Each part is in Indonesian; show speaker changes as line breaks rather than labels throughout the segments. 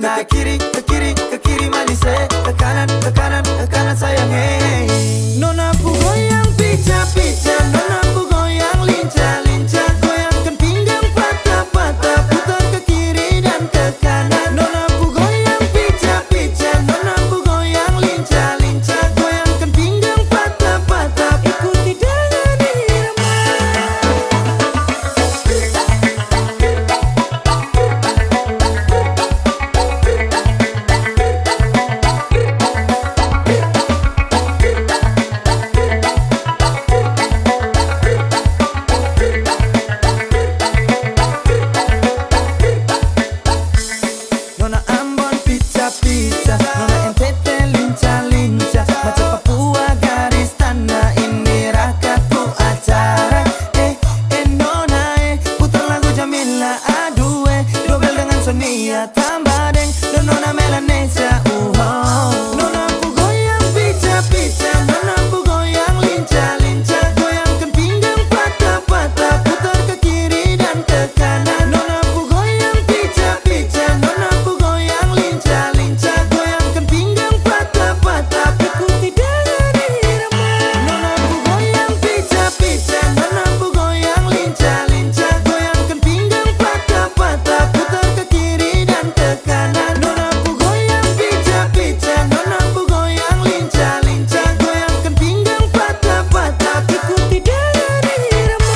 Nah ke kiri malise, ke kanan sayang hey. Nona ku goyang pica-pica, nona ku goyang lincah-lincah, goyangkan pinggang patah-patah, putar ke kiri dan ke kanan. Nona ku goyang pica-pica, nona ku goyang lincah-lincah, goyangkan pinggang patah-patah, ikuti dengan irama. Nona Ambon pica-pica, nona NTT lincah-lincah, macam Papua garis tanah, ini rakatku acara. Nona putar lagu Jamila, aduh dobel dengan Sonia, tambah deng dan nona Melanesia. Nona ku goyang pica-pica, nona ku goyang lincah-lincah, goyangkan pinggang patah-patah, putar ke kiri dan ke kanan. Nona ku goyang pica-pica, nona ku goyang lincah-lincah, goyangkan pinggang patah-patah, ikuti dengan irama. Nona ku goyang pica-pica, nona ku goyang lincah-lincah, goyangkan pinggang patah-patah, putar ke kiri dan ke kanan. Nona ku goyang pica-pica, nona ku goyang lincah-lincah, goyangkan pinggang patah-patah, ikuti dengan irama.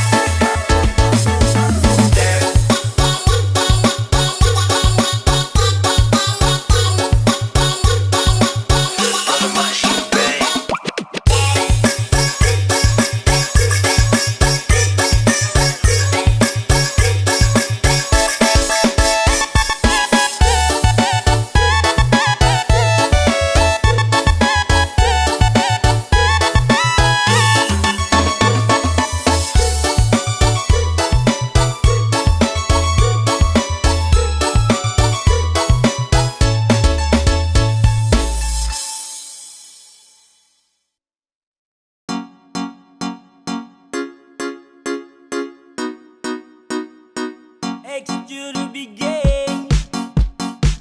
Execute to be gay.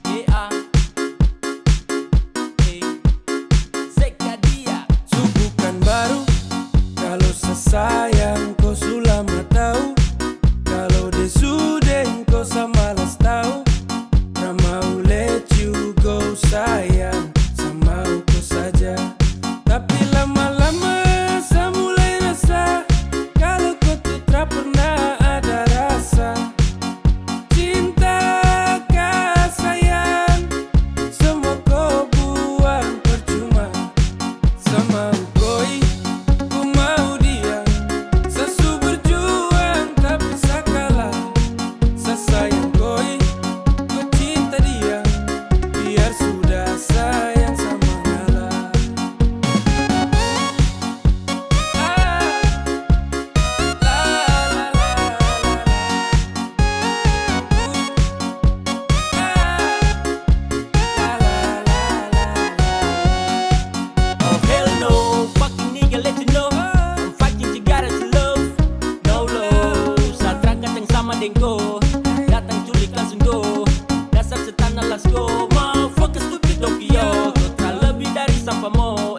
Yeah. Zekaria. Subukan baru. Kalau sesayang kau sulama tahu. Kalau desuden kau samalas tahu. Tak mau let you go sayang. Sama kau saja. Tapi lama-lama saya mulai rasa. Kalau kau tuh tak pernah ada rasa. Datang culik langsung go. Dasar setan let's go. Mau fokus stupid Tokyo. Kau tak lebih dari sampah mo.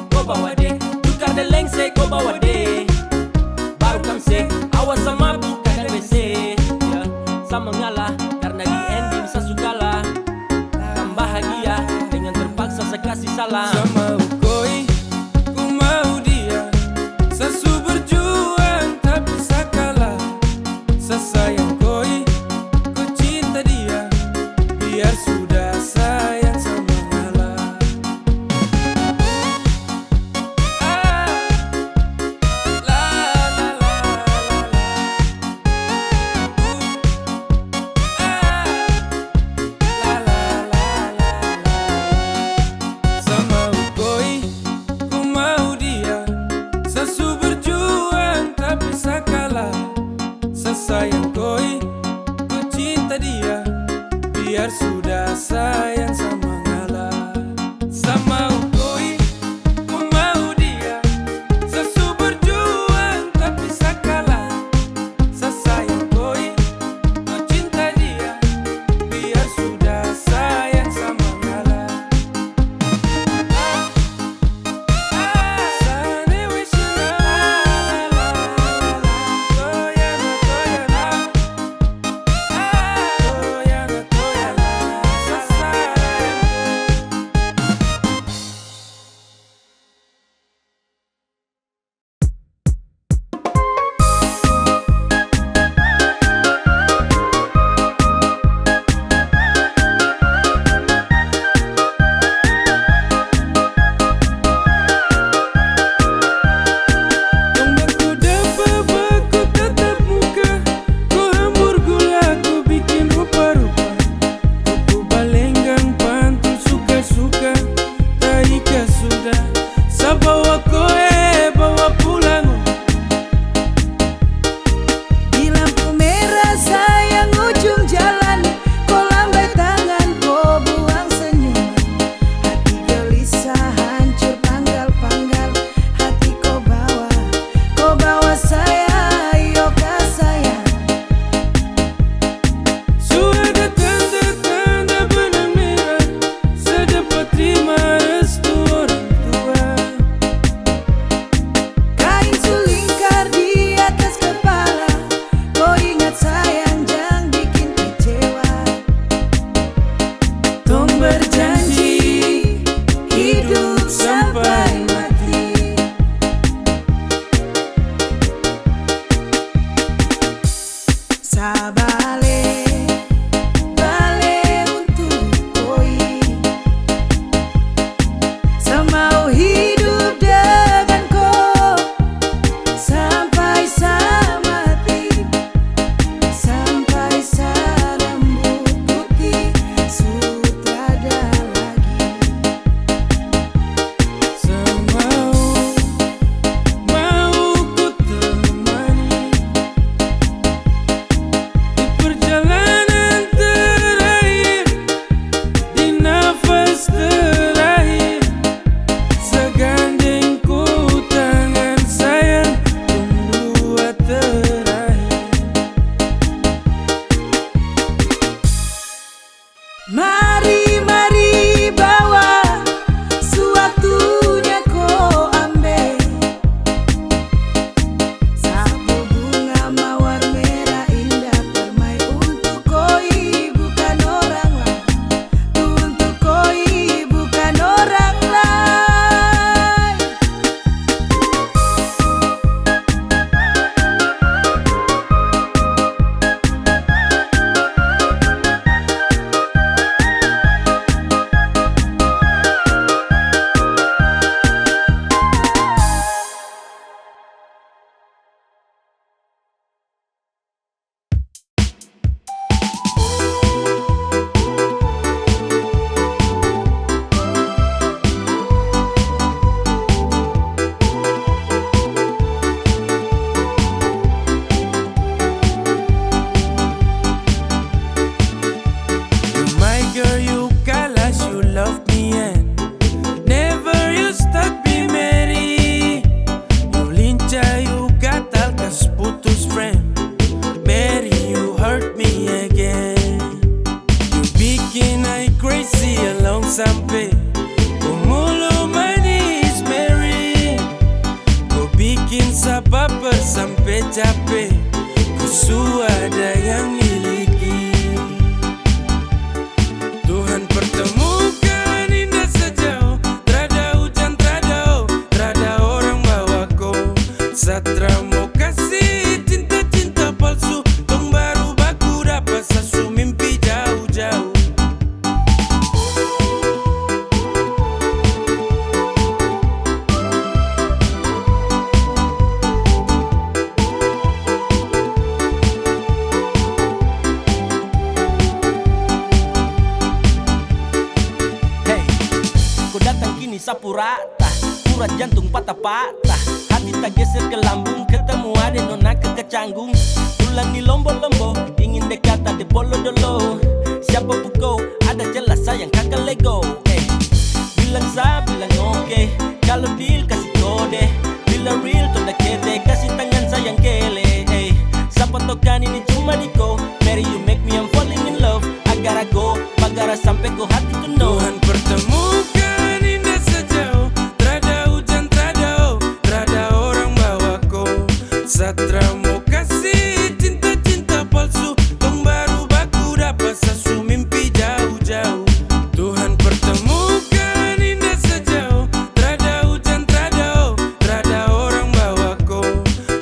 Kau bawa deh. Tukar dan lengse kau bawa deh. Baru kamse. Awas sama bukan dan WC. Sama ngalah. Karena di ending saya sukalah. Kan bahagia. Dengan terpaksa saya kasih salam. Sama ukoi. Ku mau dia. Sesu berjuang tapi saya kalah. Sayang koi, ku cinta dia, biar sudah sayang sama ngalah. Sama ukoi, ku mau dia, sesu berjuang tapi saya kalah. Sayang koi, ku cinta dia, biar sudah sayang sama ngalah. Sama ukoi, ku mau dia, sesu berjuang tapi saya kalah. Sayang koi, ku cinta dia, biar sudah sayang. sampai Pemulu manis Mary, kau bikin siapa sampai capek. Ku ada yang miliki. Tuhan pertemukan indah sejauh, terada hujan, terada orang bawa kau. Satra mau kasih cinta-cinta palsu, tong baru baku dapat sasu mimpi jauh-jauh.
Sapu rata, urat jantung patah-patah, hati tak geser ke lambung, ketemu ada nona kecanggung. Tulang di lombo-lombo, ingin dekat ada bolo-dolo. Siapa pukau, ada jelas sayang kakak lego. Bilang sa, bilang oke, kalau deal kasih kode. Bila real tanda kete, kasih tangan sayang kele. Siapa tokan ini cuma diko. Mary you make me I'm falling in love. Agar go, bagara sampai ko hati to know.
Tuhan pertemukan indah sejauh, terada hujan, terada orang bawa kau. Satra mau kasih cinta-cinta palsu, tong baru baku dapat sasu mimpi jauh-jauh. Tuhan pertemukan indah sejauh, terada hujan, terada orang bawa kau.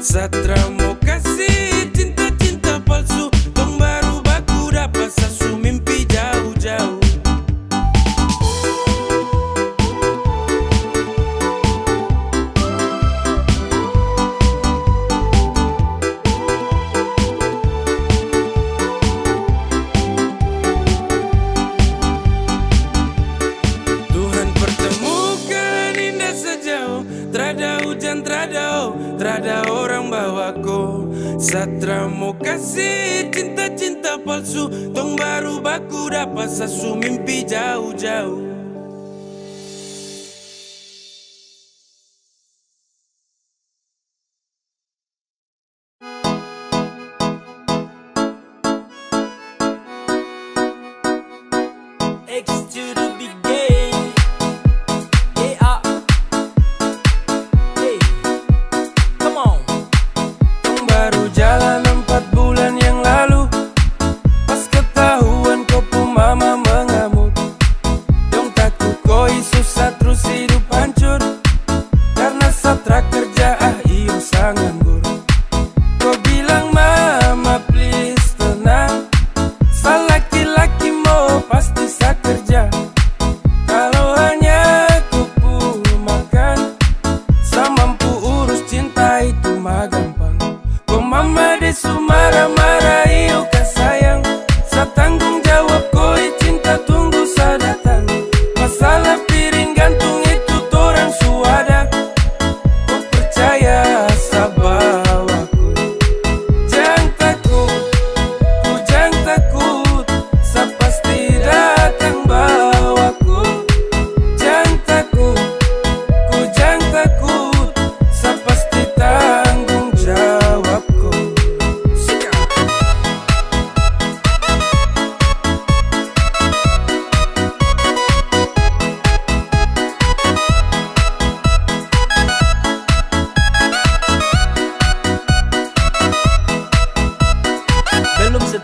Satra mau kasih cinta-cinta palsu, tong baru baku dapat sasu mimpi jauh-jauh. Tuhan pertemukan indah sejauh, terada hujan, terada orang bawa kau. Satra mau kasih cinta-cinta palsu, tong baru baku dapat sasu mimpi jauh-jauh.
X to the big game. Yeah. Hey. Come on.
Tong baru jalan 4 bulan yang lalu, pas ketahuan kau pun mama mengamuk. Dong takut koi susah terus hidup hancur, karena Satra kerja iyo sangat nganggur. Kau bilang mama please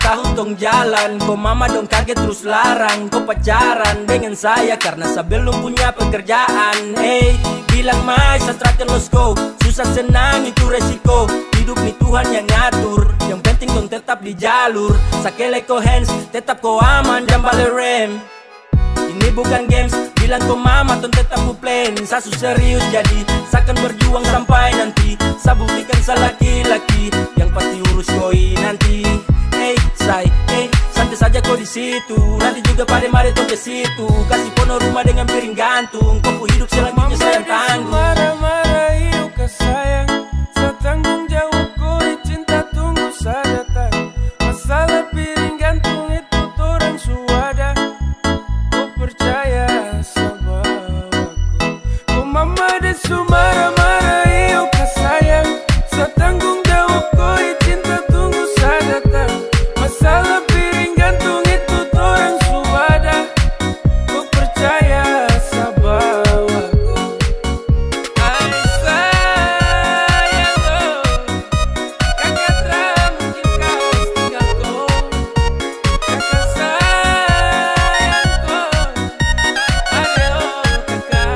tahun tong jalan, kok mama dong kaget terus larang. Kok pacaran dengan saya karena saya belum punya pekerjaan. Hey, bilang mai sastrakan let's go. Susah senang itu resiko, hidup nih Tuhan yang ngatur. Yang penting dong tetap di jalur. Sakele ko hands, tetap ko aman, jangan balik rem. Ini bukan games, bilang ko mama ton tetap ku plan. Sasu serius jadi, sakan berjuang sampai nanti. Sa buktikan sa laki-laki, yang pasti urus koi nanti. Hey, say, hey, santai saja kau di situ. Nanti juga pada mari tong ke situ. Kasih pono rumah dengan piring gantung. Kau hidup selanjutnya saya yang tanggung.
Marah-marah yuk ke sayang, saya tanggung jawab kau cinta tunggu saya datang. Masalah piring gantung itu torang suada. Kau percaya sama aku. Kau mama desu marah-marah yuk ke sayang, saya tanggung jawab kau cinta tunggu saya datang. Masalah piring gantung itu torang suada. Kau percaya sama aku. Ay sayang kau, kakak tak mungkin kau tinggal kau. Kakak sayang kau, ayo kakak.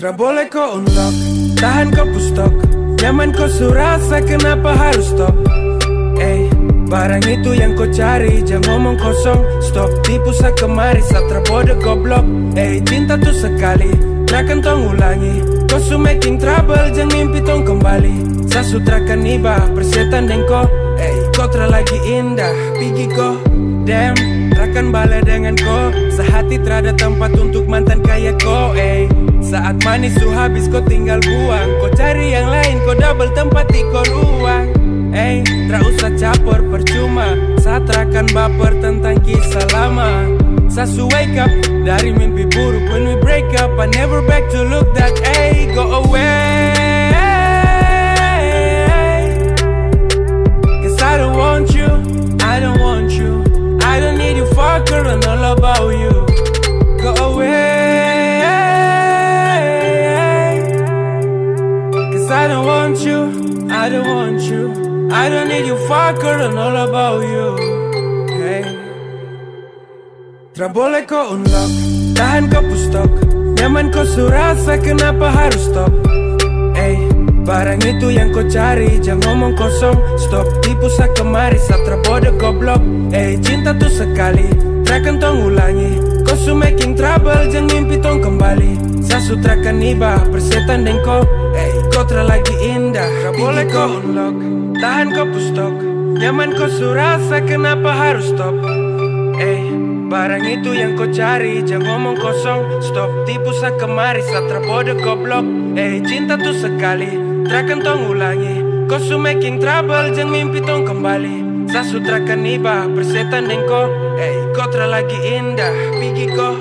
Tak boleh kau unlock, tahan kau pustok. Nyaman kau surasa, kenapa harus stop? Barang itu yang kau cari, jangan ngomong kosong. Stop, tipu sa kemari, satra bodoh goblok. Cinta tuh sekali, takkan tong ulangi. Kau su making trouble, jangan mimpi tong kembali. Sa sutrakan iba, persetan dan kau lagi indah, pergi kau. Damn, takkan balik dengan kau. Sehati terada tempat untuk mantan kayak kau. Saat manis su habis kau tinggal buang. Kau cari yang lain, kau double tempat di kau ruang. Tak usah caper percuma, saat akan baper tentang kisah lama. Sasu wake up dari mimpi buruk. When we break up, I never back to look that. Go away, 'cause I don't want you, I don't want you, I don't need you fucker and all about you. Go away, 'cause I don't want you, I don't want you, I don't need you fucker and all about you. Tak boleh kau unlock, tahan kau pustok. Nyaman kau surasa, kenapa harus stop? Barang itu yang kau cari, jangan ngomong kosong. Stop, tipu sa kemari, satra bodoh goblok. Cinta tuh sekali, takkan tong ulangi. Kau su making trouble, jangan mimpi tong kembali. Sa sutrakan iba, persetan dan kau. Kau lagi indah, tak boleh kau unlock, tahan kau pustok. Nyaman kau surasa, kenapa harus stop? Barang itu yang kau cari, jangan ngomong kosong. Stop, tipu sa kemari, satra bodoh goblok. Cinta tuh sekali, takkan tong ulangi. Kau su making trouble, jangan mimpi tong kembali. Sa sutrakan iba, persetan dan kau. Kau lagi indah, pergi kau.